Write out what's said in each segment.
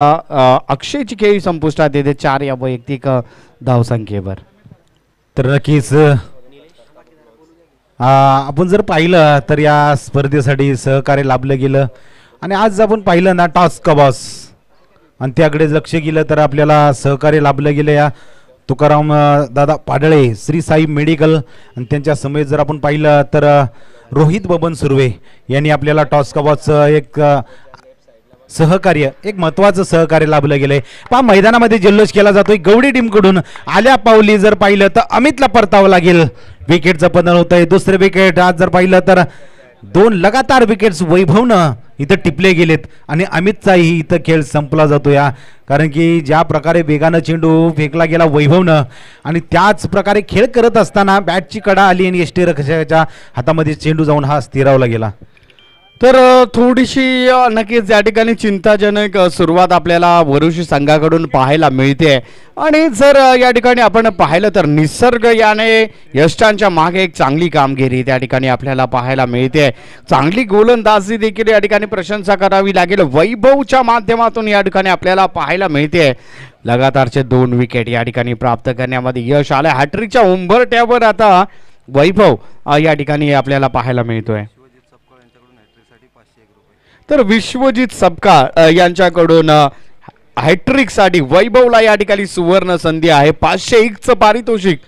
अक्षयची खेळी संपुष्टात येते 4 या वैयक्तिक धावसंख्येवर. तर नक्कीच आपण जर पाहिलं तर या स्पर्धेसाठी सहकार्य लाभलं गेलं आणि आज आपण पाहिलं ना टॉस कबॉस आणि त्याकडे लक्ष गेलं तर आपल्याला सहकार्य लाभलं गेलं या तुकाराम दादा पाडळे श्री साई मेडिकल आणि त्यांच्या समेत जर आपण पाहिलं तर रोहित बबन सुर्वे यांनी आपल्याला टॉस कबॉसचं एक सहकार्य एक महत्वाचं सहकार्य लाभलं गेलंय. पहा मैदानामध्ये जल्लोष केला जातोय गवडी टीमकडून आल्या पावली जर पाहिलं तर अमितला परतावं लागेल. विकेटचं पतन होत आहे. दुसरे विकेट आज जर पाहिलं तर 2 लगातार विकेट्स वैभवनं इथं टिपले गेलेत आणि अमितचाही इथं खेळ संपला जातो या कारण की ज्या प्रकारे वेगानं चेंडू फेकला गेला वैभवनं आणि त्याच प्रकारे खेळ करत असताना बॅटची कडा आली आणि यष्टीरक्षकाच्या हातामध्ये चेंडू जाऊन हा स्थिरावला गेला. तर थोडीशी नक्कीच या ठिकाणी चिंताजनक सुरुवात आपल्याला वरुशी संघाकडून पाहायला मिळते आणि जर या ठिकाणी आपण पाहिलं तर निसर्ग याने यष्टांच्या मागे एक चांगली कामगिरी त्या ठिकाणी आपल्याला पाहायला मिळते. चांगली गोलंदाजी देखील या ठिकाणी प्रशंसा करावी लागेल. वैभवच्या माध्यमातून या ठिकाणी आपल्याला पाहायला मिळते लगातारचे 2 विकेट या ठिकाणी प्राप्त करण्यामध्ये यश आलं. हॅट्रिकच्या उंबरठ्यावर आता वैभव या ठिकाणी आपल्याला पाहायला मिळतोय. तर विश्वजित सपकाळ यांच्याकडून हॅट्रिक साठी वैभवला या ठिकाणी सुवर्ण संधी आहे. 501चं पारितोषिक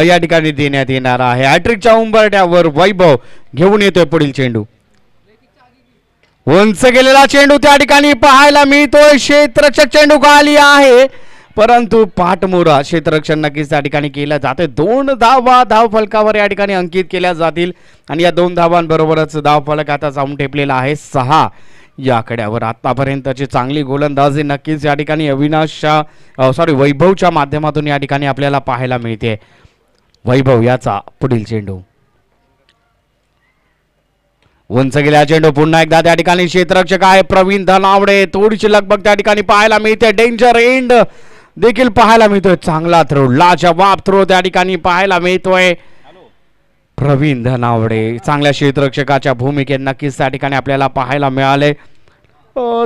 या ठिकाणी देण्यात येणार आहे. हॅट्रिकच्या उंबरठ्यावर वैभव घेऊन येतोय पुढील चेंडू. उंच गेलेला चेंडू त्या ठिकाणी पाहायला मिळतोय. क्षेत्ररक्षक चेंडू खाली आहे परंतु पाठमोरा क्षेत्ररक्षण नक्कीच त्या ठिकाणी केलं जाते. 2 धावा धाव फलकावर या ठिकाणी अंकित केल्या जातील आणि या 2 धावांबरोबरच धाव फलक आता जाऊन ठेपलेला आहे 6 या आकड्यावर. आतापर्यंतची चांगली गोलंदाजी नक्कीच या ठिकाणी वैभवच्या माध्यमातून या ठिकाणी आपल्याला पाहायला मिळते. वैभव याचा पुढील चेंडू उंच गेल्या चेंडू पुन्हा एकदा त्या ठिकाणी क्षेत्ररक्षक आहे प्रवीण धनावडे. थोडीशी लगबग त्या ठिकाणी पाहायला मिळते. डेंजर एंड देखील पाहायला मिळतोय. चांगला थ्रो लाजवाब थ्रो त्या ठिकाणी पाहायला मिळतोय. प्रवीण धनावडे चांगल्या क्षेत्ररक्षकाच्या भूमिकेत नक्कीच त्या ठिकाणी आपल्याला पाहायला मिळाले.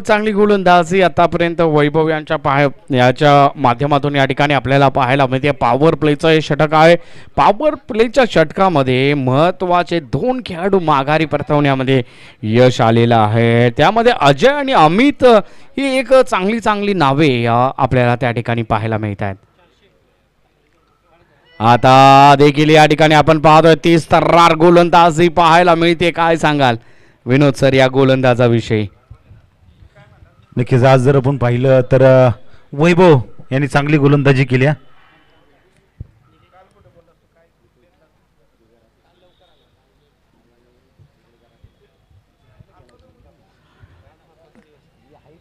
चांगली गोलंदाजी आतापर्यंत वैभव याच्या माध्यमातून या ठिकाणी आपल्याला पाहायला मिळते. पॉवर प्लेचं हे षटक आहे. पॉवर प्लेच्या षटकामध्ये महत्वाचे 2 खेळाडू माघारी परतवण्यामध्ये यश आलेलं आहे. त्यामध्ये अजय आणि अमित ही एक चांगली नावे आपल्याला त्या ठिकाणी पाहायला मिळत आहेत. आता देखील या ठिकाणी आपण पाहतोय 30 तर्रार गोलंदाजी पाहायला मिळते. काय सांगाल विनोद सर या गोलंदाजाविषयी? नक्कीच आज जर आपण पाहिलं तर वैभव यांनी चांगली गोलंदाजी केली.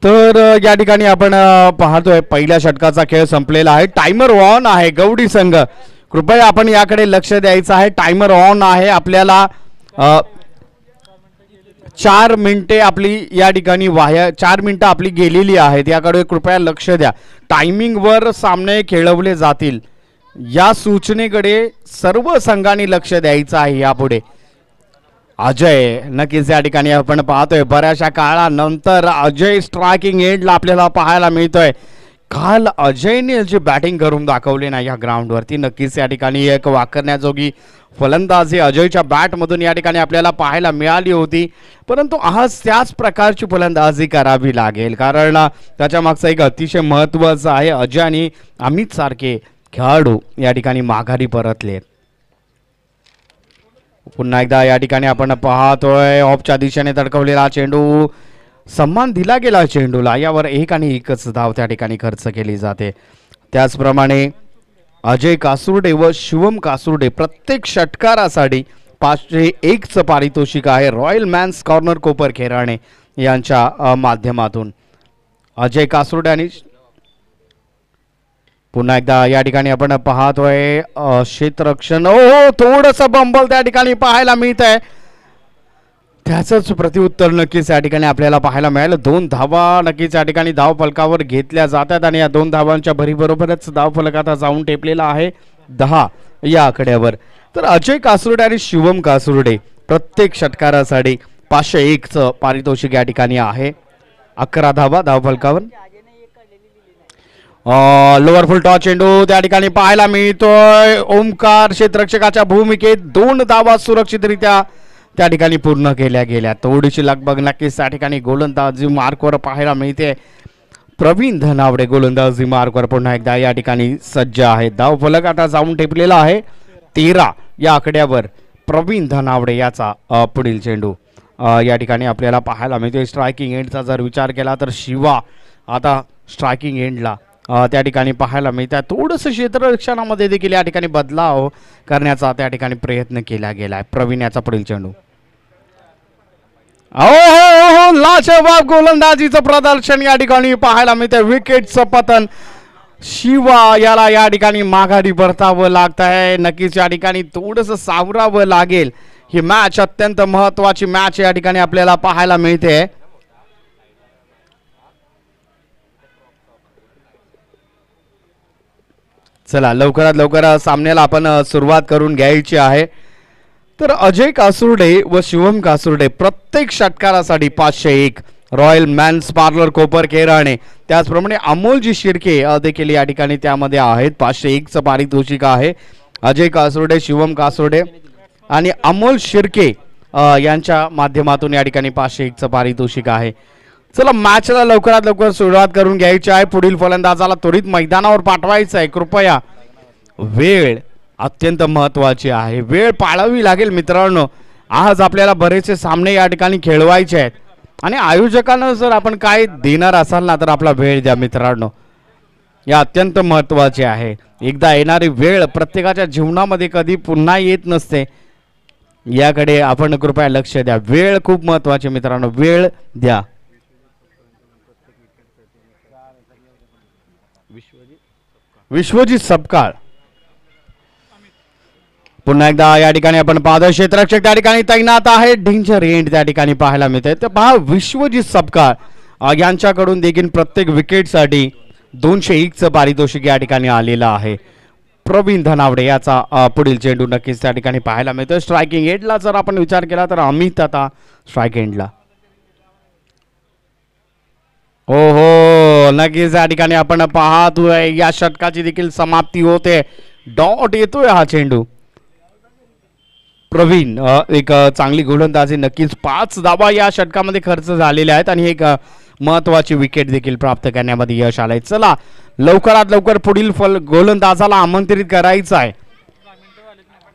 तर या ठिकाणी आपण पाहतोय पहिल्या षटकाचा खेळ संपलेला आहे. टायमर ऑन आहे. गवडी संघ कृपया आपण याकडे लक्ष द्यायचं आहे. टायमर ऑन आहे. आपल्याला 4 मिनिटे आपली या ठिकाणी 4 मिनिटं आपली गेलेली आहेत. याकडे कृपया लक्ष द्या. टायमिंगवर सामने खेळवले जातील या सूचनेकडे सर्व संघांनी लक्ष द्यायचं आहे. यापुढे अजय नक्कीच या ठिकाणी आपण पाहतोय बऱ्याचशा काळानंतर अजय स्ट्रायकिंग एंडला आपल्याला पाहायला मिळतोय. काल अजयने जी बॅटिंग करून दाखवली ना या ग्राउंडवरती नक्कीच या ठिकाणी एक वाकरण्याजोगी फलंदाजी अजयच्या बॅटमधून या ठिकाणी आपल्याला पाहायला मिळाली होती. परंतु आज त्याच प्रकारची फलंदाजी करावी लागेल कारण त्याच्या मागचं एक अतिशय महत्त्वाचं आहे. अजय आणि अमित सारखे खेळाडू या ठिकाणी माघारी परतलेत. पुन्हा एकदा या ठिकाणी आपण पाहतोय ऑफच्या दिशेने तडकवलेला चेंडू. सन्मान दिला गेला चेंडूला. यावर 1 आणि 1च धाव त्या ठिकाणी खर्च केली जाते. त्याचप्रमाणे अजय कासुर्डे व शिवम कासुर्डे प्रत्येक षटकारासाठी 501चं पारितोषिक आहे. रॉयल मॅन्स कॉर्नर कोपर खेराणे यांच्या माध्यमातून अजय कासुर्डे आणि पुन्हा एकदा या ठिकाणी आपण पाहतोय क्षेत्ररक्षण थोडंसं बंबल त्या ठिकाणी पाहायला मिळत आहे. त्याचंच प्रत्युत्तर नक्कीच या ठिकाणी आपल्याला पाहायला मिळालं. 2 धावा नक्कीच या ठिकाणी धाव फलकावर घेतल्या जातात आणि या 2 धावांच्या भरीबरोबरच धाव फलक आता जाऊन टेपलेला आहे 10 या आकड्यावर. तर अजय कासुर्डे आणि शिवम कासुर्डे प्रत्येक षटकारासाठी 501चं पारितोषिक या ठिकाणी आहे. 11 धावा धाव फलकावर. लोअर फुल टॉस चेंडू त्या ठिकाणी पाहायला मिळतोय. ओमकार क्षेत्ररक्षकाच्या भूमिकेत 2 धावा सुरक्षितरित्या त्या ठिकाणी पूर्ण केल्या गेल्या. थोडीशी लगबग नक्कीच त्या ठिकाणी गोलंदाजी मार्कवर पाहायला मिळते. प्रवीण धनावडे गोलंदाजी मार्कवर पुन्हा एकदा या ठिकाणी सज्ज आहे. धाव फलक आता जाऊन टेपलेला आहे 13 या आकड्यावर. प्रवीण धनावडे याचा पुढील चेंडू या ठिकाणी आपल्याला पाहायला मिळतोय. स्ट्रायकिंग एंडचा जर विचार केला तर शिवा आता स्ट्रायकिंग एंडला त्या ठिकाणी पाहायला मिळतं. थोडंसं क्षेत्ररक्षणामध्ये देखील या ठिकाणी बदलाव करण्याचा त्या ठिकाणी प्रयत्न केला गेला आहे. प्रवीण याचा पुढील चेंडू. हो लाजवाब गोलंदाजीचं प्रदर्शन या ठिकाणी पाहायला मिळतं. विकेटचं पतन. शिवा याला या ठिकाणी माघारी परतावं लागत आहे. नक्कीच या ठिकाणी थोडंसं सावरावं लागेल. ही मॅच अत्यंत महत्वाची मॅच या ठिकाणी आपल्याला पाहायला मिळते. चला लवकरात लवकर सामन्याला आपण सुरुवात करून घ्यायची आहे. तर अजय कासुर्डे व शिवम कासुर्डे प्रत्येक षटकारासाठी 501. रॉयल मॅन्स पार्लर कोपर केराणे त्याचप्रमाणे अमोलजी शिर्के देखील या ठिकाणी त्यामध्ये आहेत. 501चं पारितोषिक आहे. अजय कासुर्डे, शिवम कासुर्डे आणि अमोल शिर्के यांच्या माध्यमातून या ठिकाणी 501चं पारितोषिक आहे. चला मॅचला लवकरात लवकर सुरुवात करून घ्यायची आहे. पुढील फलंदाजाला त्वरित मैदानावर पाठवायचं आहे. कृपया वेळ अत्यंत महत्वाची आहे. वेळ पाळावी लागेल मित्रांनो. आज आपल्याला बरेचसे सामने या ठिकाणी खेळवायचे आहेत आणि आयोजकांना जर आपण काय देणार असाल ना तर आपला वेळ द्या मित्रांनो. या अत्यंत महत्वाचे आहे. एकदा येणारी वेळ प्रत्येकाच्या जीवनामध्ये कधी पुन्हा येत नसते. याकडे आपण कृपया लक्ष द्या. वेळ खूप महत्वाची मित्रांनो. वेळ द्या. विश्वजित सपकाळ पुन्हा एकदा या ठिकाणी आपण पाहतो. क्षेत्ररक्षक त्या ठिकाणी तैनात आहे. डेंजर एंड त्या ठिकाणी पाहायला मिळते. तर पहा विश्वजित सपकाळ यांच्याकडून देखील प्रत्येक विकेटसाठी 201चं पारितोषिक या ठिकाणी आलेलं आहे. प्रवीण धनावडे याचा पुढील चेंडू नक्कीच त्या ठिकाणी पाहायला मिळतो. स्ट्रायकिंग एंडला जर आपण विचार केला तर अमित आता स्ट्राईक एंडला. हो नक्कीच या ठिकाणी आपण पाहतोय या षटकाची देखील समाप्ती होते. डॉट येतोय हा चेंडू. प्रवीण एक चांगली गोलंदाजी नक्कीच 5 धावा या षटकामध्ये खर्च झालेल्या आहेत आणि एक महत्वाची विकेट देखील प्राप्त करण्यामध्ये यश आलंय. चला लवकरात लवकर पुढील गोलंदाजाला आमंत्रित करायचं आहे.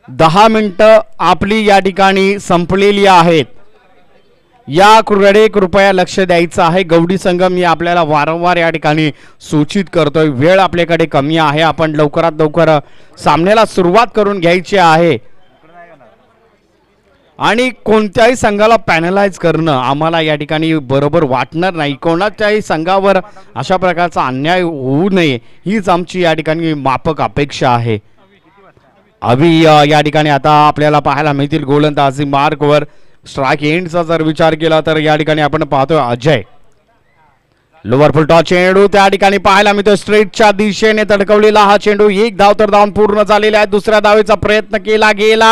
10 मिनिटं आपली या ठिकाणी संपलेली आहेत. याकडे कृपया लक्ष द्यायचं आहे. गवडी संघ मी आपल्याला वारंवार या ठिकाणी सूचित करतोय. वेळ आपल्याकडे कमी आहे. आपण लवकरात लवकर सामन्याला सुरुवात करून घ्यायची आहे आणि कोणत्याही संघाला पॅनलाइज करणं आम्हाला या ठिकाणी बरोबर वाटणार नाही. कोणाच्याही संघावर अशा प्रकारचा अन्याय होऊ नये हीच आमची या ठिकाणी माफक अपेक्षा आहे. अभि या ठिकाणी आता आपल्याला पाहायला मिळतील गोलंदाजी मार्कवर. स्ट्राईक एंडचा जर विचार केला तर या ठिकाणी आपण पाहतोय अजय. लोअर फुल टॉस चेंडू त्या ठिकाणी पाहायला मिळतो. स्ट्रेटच्या दिशेने तडकवलेला हा चेंडू. 1 धाव तर धावून पूर्ण झालेला आहे. दुसऱ्या धावेचा प्रयत्न केला गेला.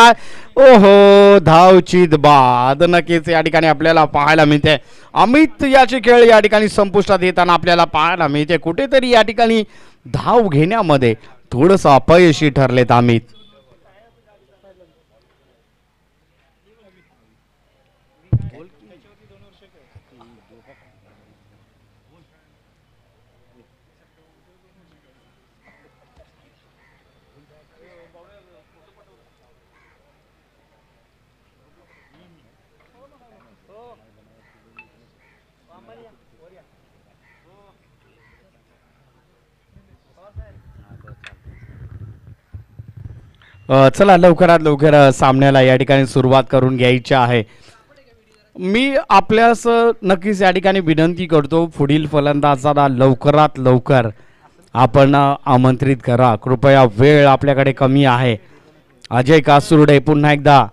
ओहो धावचीत बाद. नक्कीच या ठिकाणी आपल्याला पाहायला मिळते. अमित याची खेळ या ठिकाणी संपुष्टात येताना आपल्याला पाहायला मिळते. कुठेतरी या ठिकाणी धाव घेण्यामध्ये थोडंसं अपयशी ठरलेत अमित. चला लवकरात लवकर सामन्याला या ठिकाणी सुरुवात करून घ्यायची आहे. मी आपल्यास नक्कीच या ठिकाणी विनंती करतो पुढील फलंदाजाला लवकरात लवकर आपण आमंत्रित करा. कृपया वेळ आपल्याकडे कमी आहे. अजय कासुर्डे पुन्हा एकदा.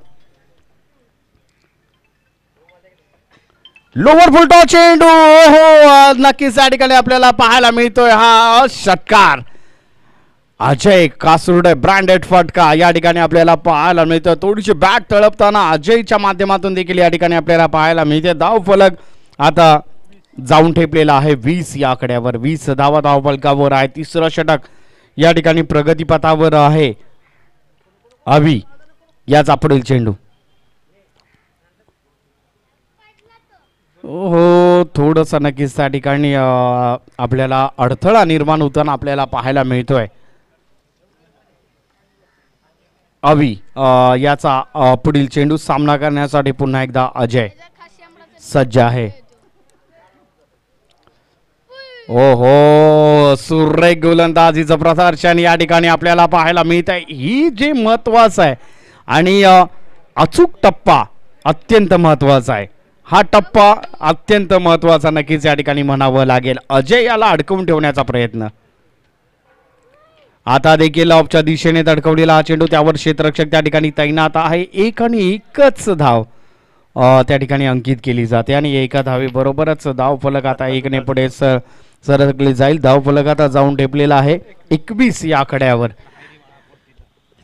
लोअर फुल टॉस चेंडू. हो नक्कीच या ठिकाणी आपल्याला पाहायला मिळतोय हा षटकार. अजय कासुर्डे ब्रँडेड फटका या ठिकाणी आपल्याला पाहायला मिळतं. थोडीशी बॅट तळपताना अजयच्या माध्यमातून देखील या ठिकाणी आपल्याला पाहायला मिळते. धाव फलक आता जाऊन ठेपलेला आहे 20 या आकड्यावर. 20 धावा धावफलकावर आहे. तिसरं षटक या ठिकाणी प्रगतीपथावर आहे. अवी याचा पुढील चेंडू. हो थोडंसं नक्कीच त्या ठिकाणी आपल्याला अडथळा निर्माण होताना आपल्याला पाहायला मिळतोय. अवी याचा पुढील चेंडू. सामना करण्यासाठी पुन्हा एकदा अजय सज्ज आहे. ओहो सुरेख गोलंदाजीचं प्रदर्शन या ठिकाणी आपल्याला पाहायला मिळत आहे. ही जे महत्वाचं आहे आणि अचूक टप्पा अत्यंत महत्वाचा आहे. हा टप्पा अत्यंत महत्वाचा नक्कीच या ठिकाणी म्हणावं लागेल. अजय याला अडकवून ठेवण्याचा प्रयत्न. आता देखील ऑफच्या दिशेने धडकवलेला हा चेंडू. त्यावर क्षेत्ररक्षक त्या ठिकाणी तैनात आहे. एक आणि एकच धाव त्या ठिकाणी अंकित केली जाते आणि एका धावे बरोबरच धाव फलक आता 1 पुढे सरकले जाईल. धाव फलक आता जाऊन ठेपलेला आहे 21 या आकड्यावर.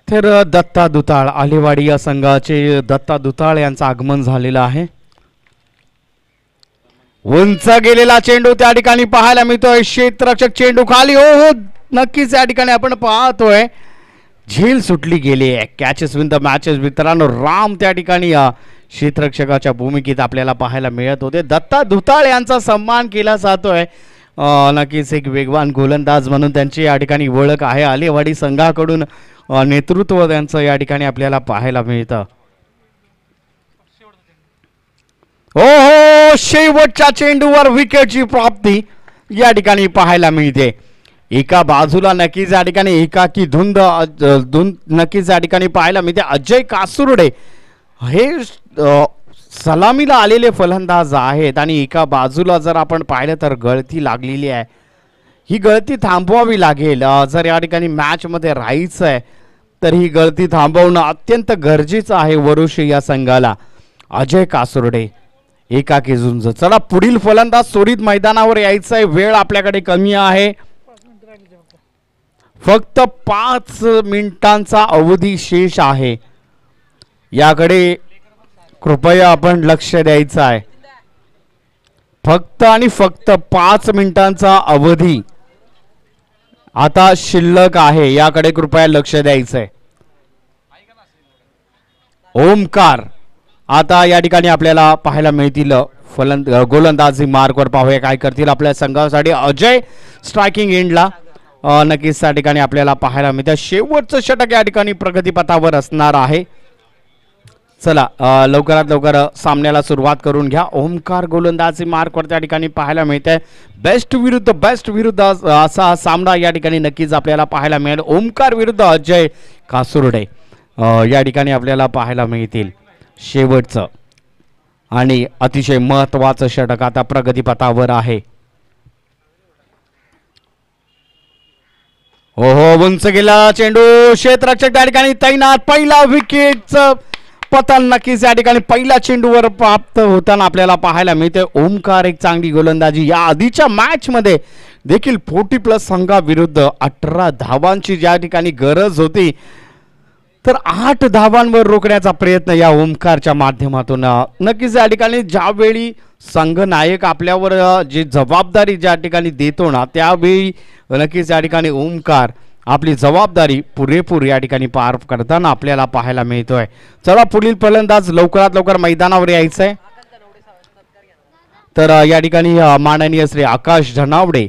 तर दत्ता दुताळ आलेवाडी या संघाचे दत्ता दुताळ यांचं आगमन झालेलं आहे. उंच गेलेला चेंडू त्या ठिकाणी पाहायला मिळतोय. क्षेत्ररक्षक चेंडू खाली. हो नक्कीच या ठिकाणी आपण पाहतोय झेल सुटली गेली आहे. कॅचेस विन द मॅचेस मित्रांनो. राम त्या ठिकाणी क्षेत्ररक्षकाच्या भूमिकेत आपल्याला पाहायला मिळत होते. दत्ता दुताळ यांचा सन्मान केला जातोय. नक्कीच एक वेगवान गोलंदाज म्हणून त्यांची या ठिकाणी ओळख आहे. आलेवाडी संघाकडून नेतृत्व त्यांचं या ठिकाणी आपल्याला पाहायला मिळतं. हो शेवटच्या चेंडूवर विकेटची प्राप्ती या ठिकाणी पाहायला मिळते. एका बाजूला नक्कीच या ठिकाणी एकाकी धुंद नक्कीच या ठिकाणी पाहायला मिळते. अजय कासुर्डे हे सलामीला आलेले फलंदाज आहेत आणि एका बाजूला जर आपण पाहिलं तर गळती लागलेली आहे. ही गळती थांबवावी लागेल. जर या ठिकाणी मॅच मध्ये राहायचं आहे तर ही गळती थांबवणं अत्यंत गरजेचं आहे वरुशी या संघाला. अजय कासुर्डे एकाकी झुंज. चला पुढील फलंदाज त्वरित मैदानावर यायचं आहे. वेळ आपल्याकडे कमी आहे. फक्त 5 मिनिटांचा अवधी शेष आहे. याकडे कृपया आपण लक्ष द्यायचं आहे. फक्त आणि फक्त 5 मिनिटांचा अवधी आता शिल्लक आहे. याकडे कृपया लक्ष द्यायचं आहे. ओमकार आता या ठिकाणी आपल्याला पाहायला मिळतील. गोलंदाजी मार्कवर पाहूया काय करतील आपल्या संघासाठी. अजय स्ट्रायकिंग एंडला नक्कीच त्या ठिकाणी आपल्याला पाहायला मिळतं. शेवटचं षटक या ठिकाणी प्रगतीपथावर असणार आहे. चला लवकरात लवकर सामन्याला सुरुवात करून घ्या. ओमकार गोलंदाजी मार्कवर त्या ठिकाणी पाहायला मिळतंय. बेस्ट विरुद्ध असा सामना या ठिकाणी नक्कीच आपल्याला पाहायला मिळेल. ओमकार विरुद्ध अजय कासुर्डे या ठिकाणी आपल्याला पाहायला मिळतील. शेवटचं आणि अतिशय महत्वाचं षटक आता प्रगतीपथावर आहे. हो उंच गेला चेंडू. क्षेत्ररक्षक त्या ठिकाणी तैनात. पहिला विकेटचं पतन नक्कीच या ठिकाणी पहिल्या चेंडूवर प्राप्त होताना आपल्याला पाहायला मिळते. ओमकार एक चांगली गोलंदाजी. या आधीच्या मॅच मध्ये देखील 40+ संघाविरुद्ध 18 धावांची ज्या ठिकाणी गरज होती तर 8 धावांवर रोखण्याचा प्रयत्न या ओमकारच्या माध्यमातून. नक्कीच या ठिकाणी ज्यावेळी संघनायक आपल्यावर जी जबाबदारी ज्या ठिकाणी देतो ना त्यावेळी नक्कीच या ठिकाणी ओमकार आपली जबाबदारी पुरेपूर या ठिकाणी पार करताना आपल्याला पाहायला मिळतोय. चला पुढील फलंदाज लवकरात लवकर मैदानावर यायचंय. तर या ठिकाणी माननीय श्री आकाश धनावडे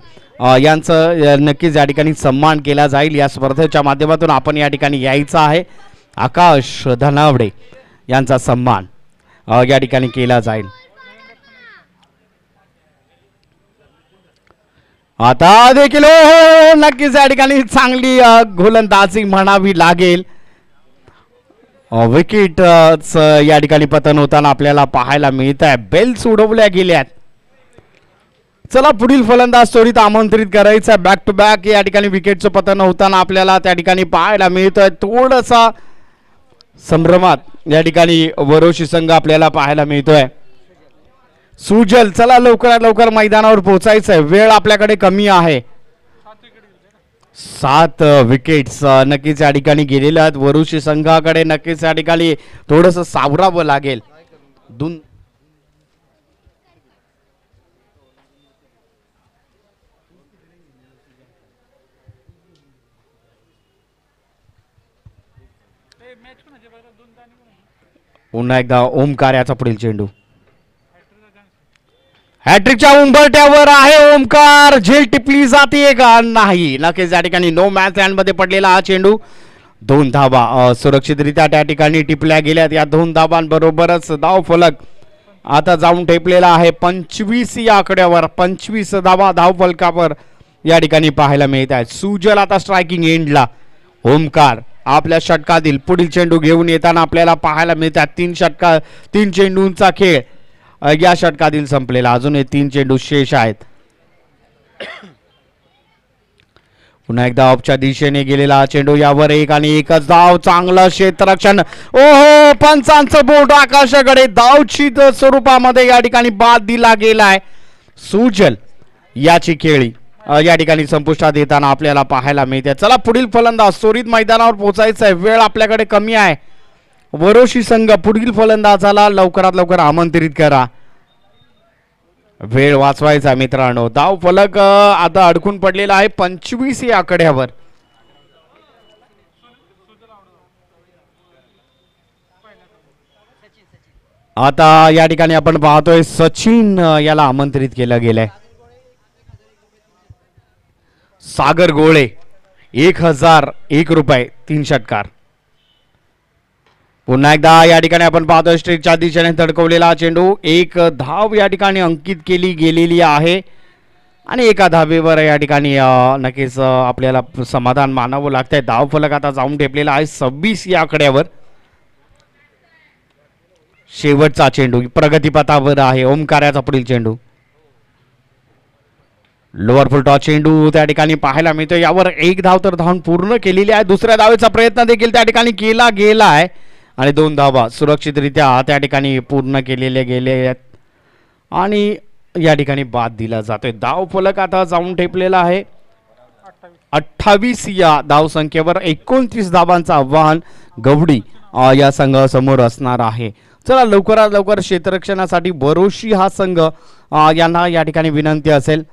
यांचं नक्कीच या ठिकाणी सन्मान केला जाईल. या स्पर्धेच्या माध्यमातून आपण या ठिकाणी यायचं आहे. आकाश धनावडे यांचा सन्मान या ठिकाणी केला जाईल. आता देखील नक्कीच या ठिकाणी चांगली गोलंदाजी म्हणावी लागेल. विकेट या ठिकाणी पतन होताना आपल्याला पाहायला मिळत आहे. बेल्स उडवल्या गेल्यात. चला पुढील फलंदाज त्वरित आमंत्रित करायचा. बॅक टू बॅक या ठिकाणी विकेटचं पतन होताना आपल्याला त्या ठिकाणी पाहायला मिळतोय. थोडासा संभ्रमात या ठिकाणी वरोशी संघ आपल्याला पाहायला मिळतोय. सुजल चला लवकरात लवकर मैदानावर पोहोचायचंय. वेळ आपल्याकडे कमी आहे. 7 विकेट्स नक्कीच या ठिकाणी गेलेल्या आहेत. वरुशी संघाकडे नक्कीच या ठिकाणी थोडंसं सावरावं लागेल. पुन्हा एकदा ओमकार याचा पुढील चेंडू हॅट्रिकच्या उंबरट्यावर आहे ओमकार. झेल टिपली जाते का नाही. नक्कीच या ठिकाणी नो मॅच मध्ये पडलेला हा चेंडू. 2 धावा सुरक्षितरित्या त्या ठिकाणी टिपल्या गेल्यात. या 2 धावांबरोबरच धाव फलक आता जाऊन ठेपलेला आहे 25 या आकड्यावर. 25 धावा धाव फलकावर या ठिकाणी पाहायला मिळत आहेत. सुजल आता स्ट्रायकिंग एंडला. ओमकार आपल्या षटकातील पुढील चेंडू घेऊन येताना आपल्याला पाहायला मिळतात. 3 चेंडूंचा खेळ या षटकातील संपलेला. अजून 3 चेंडू शेष आहेत. पुन्हा एकदा ऑफच्या दिशेने गेलेला हा चेंडू. यावर एक आणि एकच धाव. चांगलं क्षेत्ररक्षण. ओहो पंचांचं बोट आकाशाकडे. धावची स्वरूपामध्ये या ठिकाणी बाद दिला गेलाय. सुजल याची खेळी या ठिकाणी संपुष्टात येताना आपल्याला पाहायला मिळते. चला पुढील फलंदाज त्वरित मैदानावर पोहोचायचं आहे. वेळ आपल्याकडे कमी आहे. वरोशी संघ पुढील फलंदाजाला लवकरात लवकर आमंत्रित करा. वेळ वाचवायचा मित्रांनो. धाव फलक आता अडकून पडलेला आहे 25 या आकड्यावर. आता या ठिकाणी आपण पाहतोय सचिन याला आमंत्रित केलं गेलंय. सागर गोळे 1001 रुपये 3 षटकार. पुन्हा एकदा या ठिकाणी आपण पाहतोय स्ट्रेटच्या दिशेने धडकवलेला चेंडू. 1 धाव या ठिकाणी अंकित केली गेलेली आहे आणि 1 धावेवर या ठिकाणी नक्कीच आपल्याला समाधान मानावं लागतंय. धाव फलक आता जाऊन ठेपलेला आहे 26 या आकड्यावर. शेवटचा चेंडू प्रगतीपथावर आहे. ओमकाराचा पुढील चेंडू. लोअर फुल टॉस चेंडू त्या ठिकाणी पाहायला मिळतो. यावर 1 धाव तर धावून पूर्ण केलेली आहे. दुसऱ्या धावेचा प्रयत्न देखील त्या ठिकाणी केला गेला आहे आणि 2 धावा सुरक्षितरित्या त्या ठिकाणी पूर्ण केलेले गेले आहेत आणि या ठिकाणी बाद दिला जातोय. धाव फलक आता जाऊन ठेपलेला आहे 28 या धावसंख्येवर. 29 धावांचं आव्हान गवडी या संघासमोर असणार आहे. चला लवकरात लवकर क्षेत्ररक्षणासाठी बरोशी हा संघ यांना या ठिकाणी विनंती असेल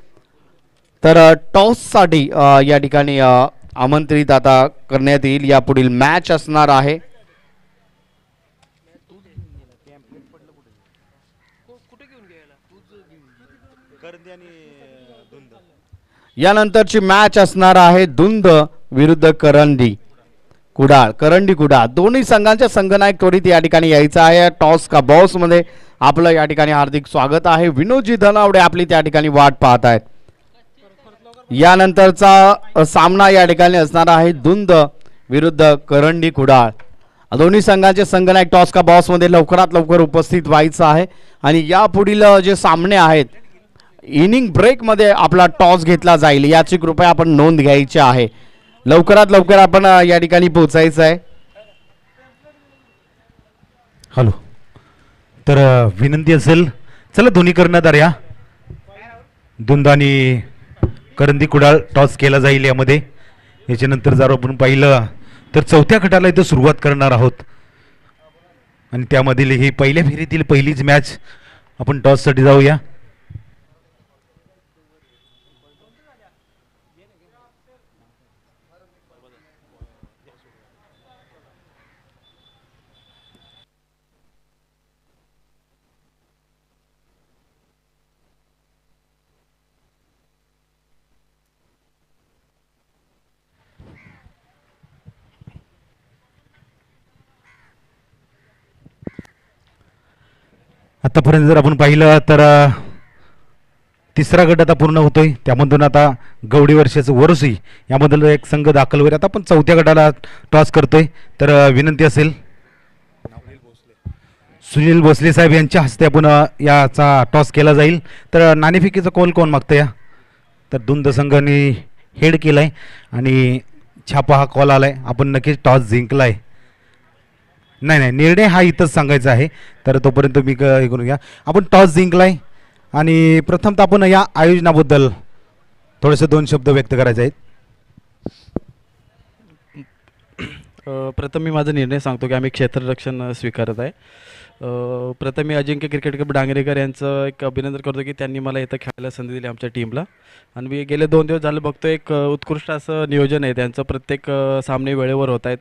तर टॉससाठी या ठिकाणी आमंत्रित आता करण्यात येईल. या पुढील मॅच असणार आहे. यानंतरची मॅच असणार आहे धुंद विरुद्ध करंडी कुडाळ. करंडी कुडाळ दोन्ही संघांच्या संघनायक त्वरित या ठिकाणी यायचा आहे. टॉस का बॉस मध्ये आपलं या ठिकाणी हार्दिक स्वागत आहे. विनोदजी धनावडे आपली त्या ठिकाणी वाट पाहत आहेत. यानंतरचा सामना या ठिकाणी असणार आहे धुंद विरुद्ध करंडी कुडाळ. दोन्ही संघांचे संघनायक टॉस का बॉस मध्ये लवकरात लवकर उपस्थित व्हायचं आहे आणि या पुढील जे सामने आहेत इनिंग ब्रेक मध्ये आपला टॉस घेतला जाईल याची कृपया आपण नोंद घ्यायची आहे. लवकरात लवकर आपण या ठिकाणी पोहोचायचं आहे. हॅलो तर विनंती असेल चला दोन्ही कर्णधार या. धुंद आणि करंदी कुडाळ टॉस केला जाईल यामध्ये. याच्यानंतर जर आपण पाहिलं तर 4थ्या गटाला इथं सुरुवात करणार आहोत आणि त्यामधील ही पहिल्या फेरीतील पहिलीच मॅच. आपण टॉससाठी जाऊया. आतापर्यंत जर आपण पाहिलं तर तिसरा गट आता पूर्ण होतोय. त्यामधून आता गवडी वर्षाचं वरोसी यामधील एक संघ दाखल होईल. आता आपण 4थ्या गटाला टॉस करतोय तर विनंती असेल सुनील भोसले साहेब यांच्या हस्ते आपण याचा टॉस केला जाईल. तर नाणेफेकीचा कॉल कोण मागतं या तर धुंद संघाने हेड केलाय आणि छापा हा कॉल आलाय. आपण नक्कीच टॉस जिंकलाय. नाही निर्णय हा इथंच सांगायचा आहे. तर तोपर्यंत मी हे करून घ्या. आपण टॉस जिंकलाय आणि प्रथमतः आपण या आयोजनाबद्दल थोडेसे 2 शब्द व्यक्त करायचे आहेत. प्रथम मी माझा निर्णय सांगतो की आम्ही क्षेत्ररक्षण स्वीकारत आहे. प्रथम मी अजिंक्य क्रिकेट क्लब डांगरेकर यांचं एक अभिनंदन करतो की त्यांनी मला इथं खेळायला संधी दिली आमच्या टीमला. आणि मी गेले 2 दिवस झालं बघतो एक उत्कृष्ट असं नियोजन आहे त्यांचं. प्रत्येक सामने वेळेवर होत आहेत.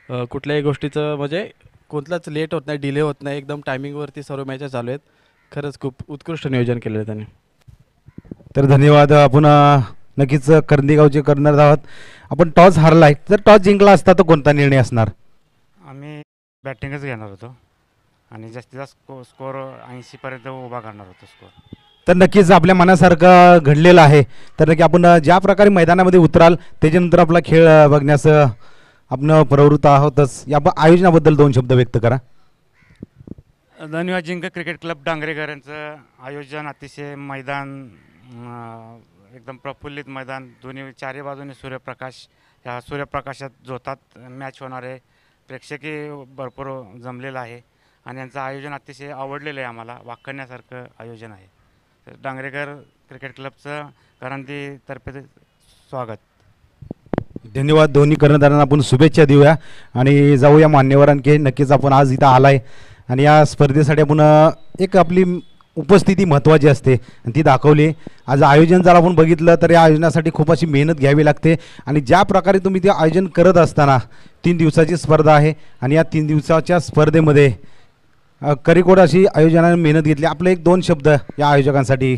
कुठल्याही गोष्टीचं म्हणजे कोणताच लेट होत नाही, डिले होत नाही, एकदम टायमिंगवरती सर्व मॅचेस चालू आहेत. खरंच खूप उत्कृष्ट नियोजन केलं आहे त्यांनी. तर धन्यवाद. आपण नक्कीच करंदीगावचे करणार आहोत. आपण टॉस हारला आहे, जर टॉस जिंकला असता तर कोणता निर्णय असणार? आम्ही बॅटिंगच घेणार होतो आणि जास्तीत जास्त स्कोअर 80पर्यंत उभा करणार होतो स्कोअर. तर नक्कीच आपल्या मनासारखं घडलेलं आहे. तर नक्की आपण ज्या प्रकारे मैदानामध्ये उतराल त्याच्यानंतर आपला खेळ बघण्यास आपण प्रवृत्त आहोतच. या आयोजनाबद्दल 2 शब्द व्यक्त करा. धन्यवाद. जिंक क्रिकेट क्लब डांगरेकर यांचं आयोजन, अतिशय मैदान एकदम प्रफुल्लित मैदान, दोन्ही चारही बाजूने सूर्यप्रकाश, ह्या सूर्यप्रकाशात जोतात मॅच होणार आहे. प्रेक्षकही भरपूर जमलेलं आहे आणि यांचं आयोजन अतिशय आवडलेलं आहे आम्हाला. वाखाणण्यासारखं आयोजन आहे. तर डांगरेकर क्रिकेट क्लबचं करंदीतर्फे स्वागत. धन्यवाद. दोन्ही कर्णधारांना आपण शुभेच्छा देऊया आणि जाऊया मान्यवरांकडे. नक्कीच आपण आज इथं आलाय आणि या स्पर्धेसाठी आपण एक आपली उपस्थिती महत्त्वाची असते आणि ती दाखवली. आज आयोजन जर आपण बघितलं तर या आयोजनासाठी खूप अशी मेहनत घ्यावी लागते आणि ज्या प्रकारे तुम्ही ते आयोजन करत असताना 3 दिवसाची स्पर्धा आहे आणि या 3 दिवसाच्या स्पर्धेमध्ये करीकोड अशी आयोजनाने मेहनत घेतली. आपले 1-2 शब्द या आयोजकांसाठी.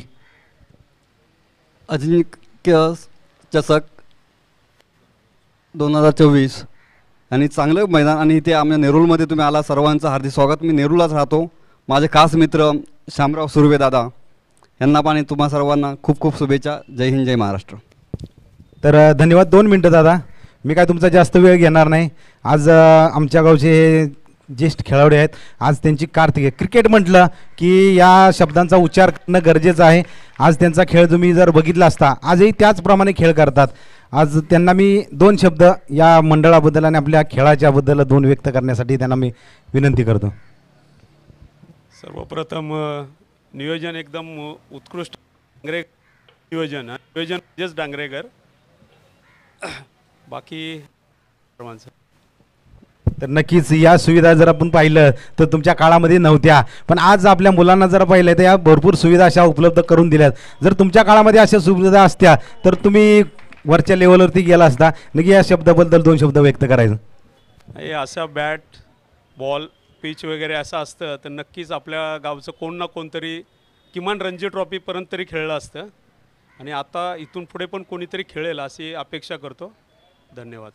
अजिंक्य चषक 2024 आणि चांगलं मैदान आणि इथे आमच्या नेरूळमध्ये तुम्ही आला, सर्वांचं हार्दिक स्वागत. मी नेरूळलाच राहतो. माझे खास मित्र शामराव सुर्वे दादा यांना पण तुम्हा सर्वांना खूप खूप शुभेच्छा. जय हिंद, जय महाराष्ट्र. तर धन्यवाद. 2 मिनटं दादा, मी काय तुमचा जास्त वेळ घेणार नाही. आज आमच्या गावचे ज्येष्ठ खेळाडू आहेत, आज त्यांची कार्तिक आहे. क्रिकेट म्हटलं की या शब्दांचा उच्चार करणं गरजेचं आहे. आज त्यांचा खेळ तुम्ही जर बघितला असता, आजही त्याचप्रमाणे खेळ करतात. आज त्यांना मी 2 शब्द या मंडळाबद्दल आणि आपल्या खेळाच्याबद्दल 2 व्यक्त करण्यासाठी त्यांना मी विनंती करतो. सर्वप्रथम नियोजन एकदम उत्कृष्ट नियोजन जस्ट डांगरेकर, बाकी सर्वांचं. तर नक्कीच या सुविधा जर आपण पाहिलं तर तुमच्या काळामध्ये नव्हत्या, पण आज आपल्या मुलांना जर पाहिलं तर या भरपूर सुविधा अशा उपलब्ध करून दिल्यात. जर तुमच्या काळामध्ये अशा सुविधा असत्या तर तुम्ही वरच्या लेवलवरती गेला असता. नक्की या शब्दाबद्दल 2 शब्द व्यक्त करायचं. हे असं बॅट बॉल पिच वगैरे असं असतं तर नक्कीच आपल्या गावचं कोण ना कोणतरी किमान रणजी ट्रॉफीपर्यंत तरी खेळलं असतं आणि आता इथून पुढे पण कोणीतरी खेळेल अशी अपेक्षा करतो. धन्यवाद.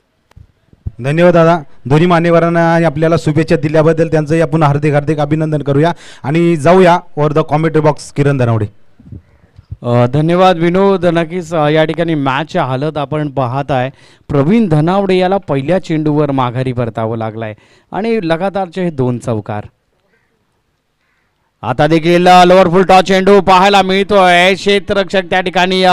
धन्यवाद दादा. दोन्ही मान्यवरांना आपल्याला शुभेच्छा दिल्याबद्दल त्यांचंही आपण हार्दिक हार्दिक अभिनंदन करूया आणि जाऊया ओव्हर द कॉमेंट्री बॉक्स. किरण धनावडे. धन्यवाद विनोद. नक्कीच या ठिकाणी मॅच हालत आपण पाहत आहे. प्रवीण धनावडे याला पहिल्या चेंडूवर माघारी परतावं लागलाय आणि लगातारचे हे 2 चौकार. आता देखील लोअर फुल टॉस चेंडू पाहायला मिळतोय. क्षेत्ररक्षक त्या ठिकाणी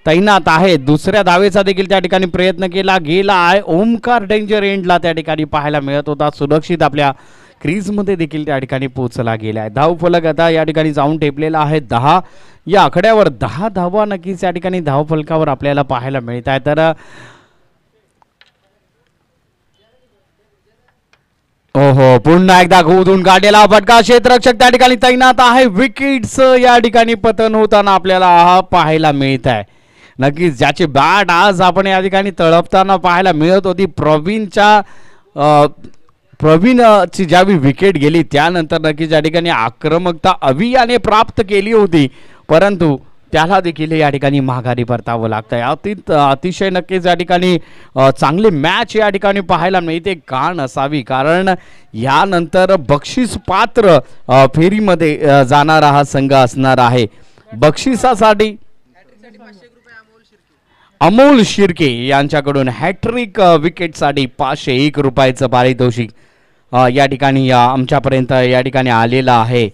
तैनात आहे. दुसऱ्या धावेचा देखील त्या ठिकाणी प्रयत्न केला गेला आहे. ओमकार डेंजर एंडला त्या ठिकाणी पाहायला मिळत होता. सुरक्षित आपल्या क्रीजमध्ये देखील त्या ठिकाणी पोहोचला गेला आहे. धावफलक आता या ठिकाणी जाऊन टेपलेला आहे 10. या आकड्यावर 10 धावा नक्कीच या ठिकाणी धावफलकावर आपल्याला पाहायला मिळत आहे. तर ओहो, पुन्हा एकदा खोदून काढलेला फटका. क्षेत्ररक्षक त्या ठिकाणी तैनात आहे. विकेट्स या ठिकाणी पतन होताना आपल्याला पाहायला मिळत आहे. नक्कीच ज्याची बॅट आज आपण या ठिकाणी तळपताना पाहायला मिळत होती. प्रवीणची ज्यावेळी विकेट गेली त्यानंतर नक्कीच या ठिकाणी आक्रमकता अवियाने प्राप्त केली होती, परंतु त्याला देखील या ठिकाणी माघारी परतावं लागतंय. अतिशय नक्कीच या ठिकाणी चांगली मॅच या ठिकाणी पाहायला मिळते. का नसावी, कारण यानंतर बक्षीस पात्र फेरीमध्ये जाणारा हा संघ असणार आहे. बक्षिसासाठी अमोल शिर्के यांच्याकडून हॅट्रिक विकेटसाठी 501 रुपयाचं पारितोषिक या ठिकाणी आमच्यापर्यंत या ठिकाणी आलेलं आहे.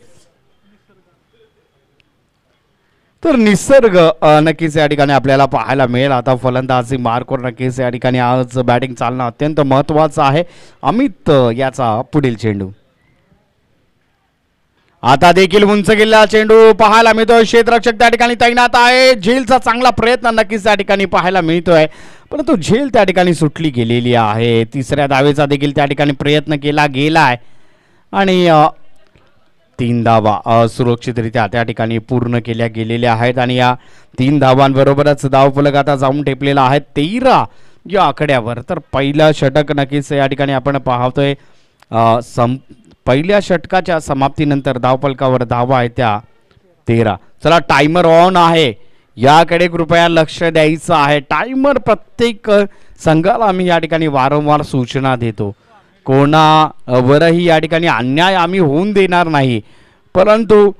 तर निसर्ग नक्कीच या ठिकाणी आपल्याला पाहायला मिळेल. आता फलंदाजी मार्कवर नक्कीच या ठिकाणी आज बॅटिंग चालणं अत्यंत महत्त्वाचं आहे. अमित याचा पुढील चेंडू. आता देखील उंच गेलेला चेंडू पाहायला मिळतोय. क्षेत्ररक्षक त्या ठिकाणी तैनात आहे. झेलचा चांगला प्रयत्न नक्कीच त्या ठिकाणी पाहायला मिळतोय, परंतु झेल त्या ठिकाणी सुटली गेलेली आहे. तिसऱ्या धावेचा देखील त्या ठिकाणी प्रयत्न केला गेलाय आणि 3 धावा सुरक्षितरित्या त्या ठिकाणी पूर्ण केल्या गेलेल्या आहेत आणि या 3 धावांबरोबरच धावफलक आता जाऊन ठेपलेला आहे. या आकड्यावर. तर पहिला षटक नक्कीच या ठिकाणी आपण पाहतोय. पहिल्या षटकाच्या समाप्तीनंतर धावफलकावर धावा आहे त्या 13. चला टायमर ऑन आहे, याकडे कृपया लक्ष द्यायचं आहे. टायमर प्रत्येक संघाला आम्ही या ठिकाणी वारंवार सूचना देतो, कोणावरही या ठिकाणी अन्याय आम्ही होऊन देणार नाही, परंतु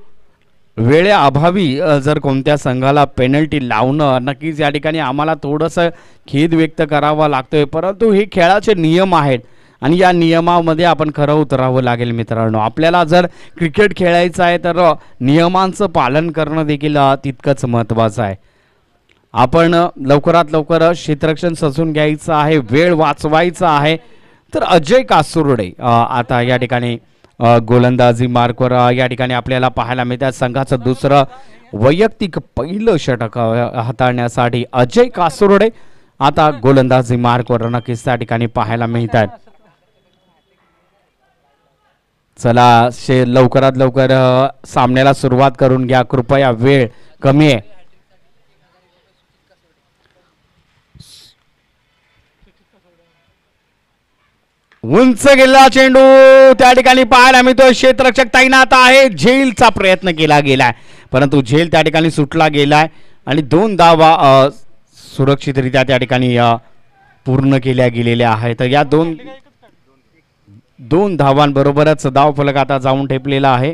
वेळेअभावी जर कोणत्या संघाला पेनल्टी लावणं नक्कीच या ठिकाणी आम्हाला थोडंसं खेद व्यक्त करावा लागतोय. परंतु हे खेळाचे नियम आहेत आणि या नियमामध्ये आपण खरं उतरावं लागेल मित्रांनो. आपल्याला जर क्रिकेट खेळायचं आहे तर नियमांचं पालन करणं देखील तितकंच महत्त्वाचं आहे. आपण लवकरात लवकर क्षेत्ररक्षण सजून घ्यायचं आहे, वेळ वाचवायचा आहे. तर अजय कासुर्डे आता या ठिकाणी गोलंदाजी मार्कवर या ठिकाणी आपल्याला पाहायला मिळतात. संघाचं दुसरं वैयक्तिक पहिलं षटक हाताळण्यासाठी अजय कासुर्डे आता गोलंदाजी मार्कवर नक्कीच त्या ठिकाणी पाहायला मिळतात. चला लवकरात लवकर सामन्याला सुरुवात करून घ्या कृपया, वेळ कमी आहे. उंच गेला चेंडू त्या ठिकाणी पाहायला मिळतोय. क्षेत्ररक्षक तैनात आहे, झेलचा प्रयत्न केला गेलाय परंतु झेल त्या ठिकाणी सुटला गेलाय आणि 2 धावा सुरक्षितरित्या त्या ठिकाणी पूर्ण केल्या गेलेल्या आहेत. तर या दोन धावांबरोबरच धावफलक आता जाऊन ठेपलेला आहे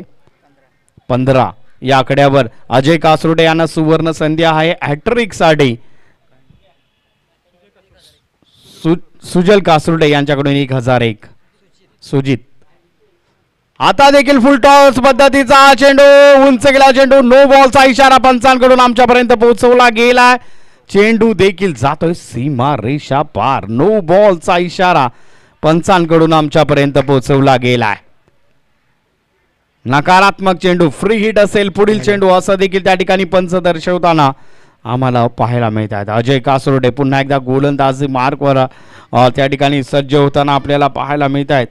15. या आकड्यावर अजय कासुर्डे यांना सुवर्ण संधी आहे हॅट्रिक साठी. सुजल कासुर्डे यांच्याकडून 1001. सुजित आता देखील फुल टॉस पद्धतीचा चेंडू, उंच गेला चेंडू, नो बॉलचा इशारा पंचांकडून आमच्यापर्यंत पोहोचवला गेला. चेंडू देखील जातोय सीमा रेषा पार, नो बॉलचा इशारा पंचांकडून आमच्यापर्यंत पोहोचवला गेलाय. नकारात्मक चेंडू, फ्री हिट असेल पुढील चेंडू असं देखील त्या ठिकाणी पंच दर्शवताना आम्हाला पाहायला मिळत आहेत. अजय कासुर्डे पुन्हा एकदा गोलंदाजी मार्कवर त्या ठिकाणी सज्ज होताना आपल्याला पाहायला मिळत आहेत.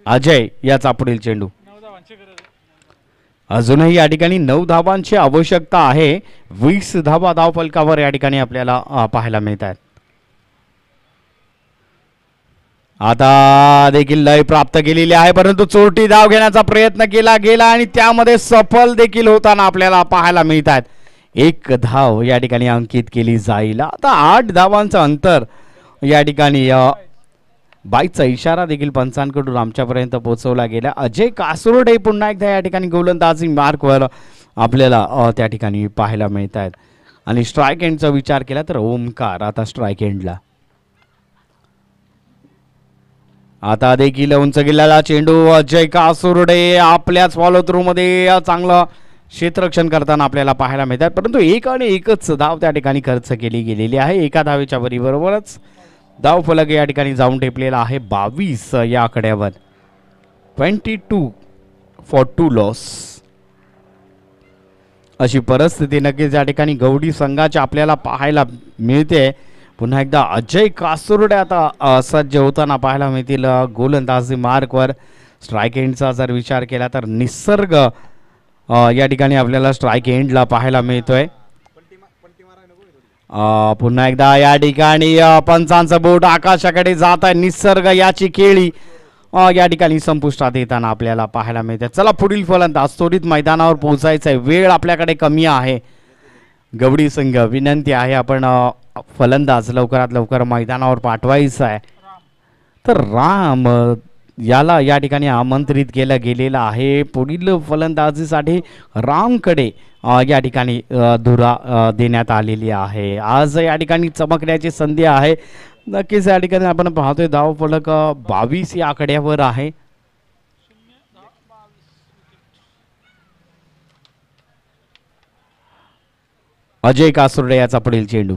अजय याचा पुढील चेंडू, अजूनही या ठिकाणी 9 धावांची आवश्यकता आहे. 20 धावा धावफलकावर या ठिकाणी आपल्याला पाहायला मिळत आहेत. आता देखील लय प्राप्त केलेली आहे परंतु चोरटी धाव घेण्याचा प्रयत्न केला गेला आणि त्यामध्ये सफल देखील होताना आपल्याला पाहायला मिळत आहेत. 1 धाव या ठिकाणी अंकित केली जाईल. आता 8 धावांचं अंतर या ठिकाणी बाईचा इशारा देखील पंचांकडून आमच्यापर्यंत पोहोचवला गेला. अजय कासुर्डे पुन्हा एकदा या ठिकाणी गोलंदाजी मार्कवर आपल्याला त्या ठिकाणी पाहायला मिळत आहेत. आणि स्ट्राईक एंडचा विचार केला तर ओमकार आता स्ट्राईक एंडला. आता देखील उंच गेलेला चेंडू, अजय कासुर्डे आपल्याच फॉलो थ्रू मध्ये चांगलं क्षेत्ररक्षण करताना आपल्याला पाहायला मिळतात परंतु 1 आणि 1च धाव त्या ठिकाणी खर्च केली गेलेली आहे. 1 धावेच्या बरोबरच धावफलक या ठिकाणी जाऊन टेपलेला आहे 22 या आकड्यावर. 22 फॉर 2 लॉस अशी परिस्थिती नक्कीच या ठिकाणी गवडी संघाची आपल्याला पाहायला मिळते. पुन्हा एकदा अजय कासुर्डे आता सज्ज होताना पाहायला मिळतील गोलंदाजी मार्कवर. स्ट्राईक एंडचा जर विचार केला तर निसर्ग या ठिकाणी आपल्याला स्ट्राईक एंडला पाहायला मिळतोय. पुन्हा एकदा या ठिकाणी पंचांचं बोट आकाशाकडे जात आहे. निसर्ग याची खेळी या ठिकाणी संपुष्टात येताना आपल्याला पाहायला मिळते. चला पुढील फलंदाज त्वरित मैदानावर पोहोचायचं आहे, वेळ आपल्याकडे कमी आहे. गवडी संघ विनंती आहे आपण फलंदाज लवकरात लवकर मैदानावर पाठवायचा आहे. तर राम याला या ठिकाणी आमंत्रित केलं गेलेलं आहे. पुढील फलंदाजीसाठी रामकडे या ठिकाणी धुरा देण्यात आलेली आहे. आज या ठिकाणी चमकण्याची संधी आहे. नक्कीच या ठिकाणी आपण पाहतोय धावफलक 22 या आकड्यावर आहे. अजय कासुर्डे याचा पुढील चेंडू,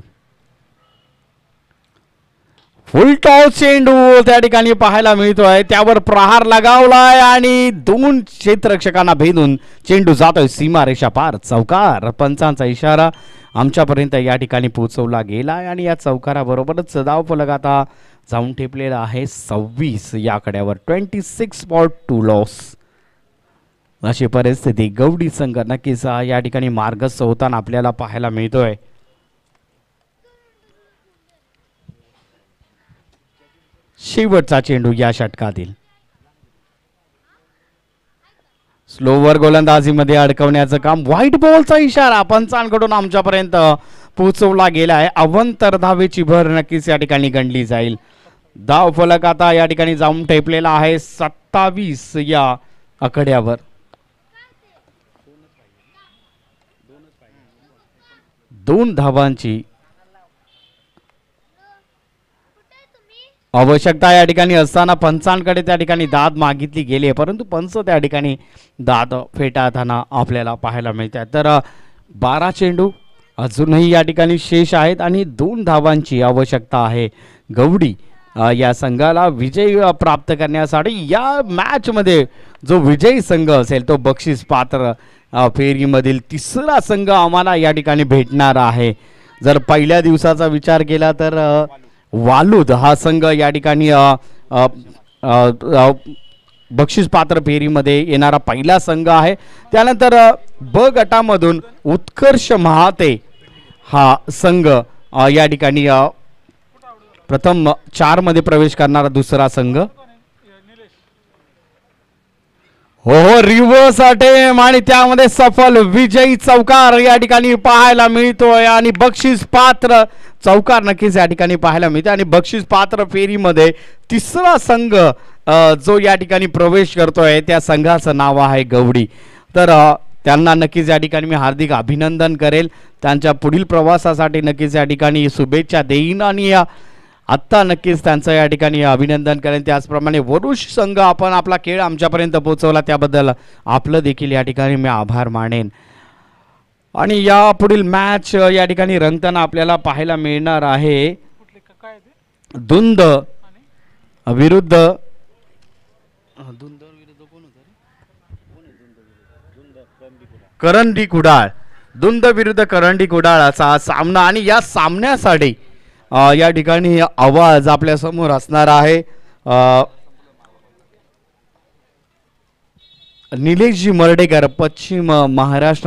फुल टॉस चेंडू त्या ठिकाणी पाहायला मिळतोय. त्यावर प्रहार लगावलाय आणि 2 क्षेत्ररक्षकांना भेदून चेंडू जातोय सीमारेषा पार. चौकार, पंचांचा इशारा आमच्यापर्यंत या ठिकाणी पोहोचवला गेलाय आणि या चौकाराबरोबरच धावफलक आता जाऊन ठेपलेला आहे 26 या आकड्यावर. 26 फॉर 2 लॉस अशी परिस्थिती गवडी संघ नक्कीच या ठिकाणी मार्गस्थ होताना आपल्याला पाहायला मिळतोय. शेवटचा चेंडू या षटकातील. स्लोवर गोलंदाजीमध्ये अडकवण्याचं काम. व्हाईट बॉलचा इशारा पंचांकडून आमच्यापर्यंत पोहोचवला गेला आहे. अवंतर धावेची भर नक्कीच या ठिकाणी गणली जाईल. धाव फलक आता या ठिकाणी जाऊन टेपलेला आहे 27 या आकड्यावर. दोन धावांची आवश्यकता या ठिकाणी असताना पंचांकडे त्या ठिकाणी दाद मागितली गेली आहे, परंतु पंच त्या ठिकाणी दाद फेटाळताना आपल्याला पाहायला मिळतात. तर 12 चेंडू अजूनही या ठिकाणी शेष आहेत आणि 2 धावांची आवश्यकता आहे गवडी या संघाला विजय प्राप्त करण्यासाठी. या मॅच मध्ये जो विजयी संघ असेल तो बक्षीस पात्र फेरीमधील तिसरा संघ आम्हाला या ठिकाणी भेटणार आहे. जर पहिल्या दिवसाचा विचार केला तर वालूद हा संघ या ठिकाणी बक्षीस पात्र फेरीमध्ये येणारा पहिला संघ आहे. त्यानंतर ब गटामधून उत्कर्ष महाते हा संघ या ठिकाणी प्रथम 4 मध्ये प्रवेश करणारा दुसरा संघ. हो रिव्हर्स अटेम आणि त्यामध्ये सफल विजयी चौकार या ठिकाणी पाहायला मिळतोय आणि बक्षीस पात्र चौकार नक्कीच या ठिकाणी पाहायला मिळते आणि बक्षीस पात्र फेरीमध्ये तिसरा संघ जो या ठिकाणी प्रवेश करतोय त्या संघाचं नाव आहे गवडी. तर त्यांना नक्कीच या ठिकाणी मी हार्दिक अभिनंदन करेल. त्यांच्या पुढील प्रवासासाठी नक्कीच या ठिकाणी शुभेच्छा देईन आणि आत्ता नक्कीच त्यांचं या ठिकाणी अभिनंदन करेन. त्याचप्रमाणे वरुष संघ आपण आपला खेळ आमच्यापर्यंत पोहोचवला त्याबद्दल आपलं देखील या ठिकाणी मी आभार मानेन. आणि या पुढील मॅच या ठिकाणी रंगताना आपल्याला पाहायला मिळणार आहे धुंद विरुद्ध करंडी कुडाळ. धुंद विरुद्ध करंडी कुडाळ असा सामना आणि या सामन्यासाठी या ठिकाणी आवाज आपल्या समोर असणार आहे निलेशजी मर्डेकर पश्चिम महाराष्ट्र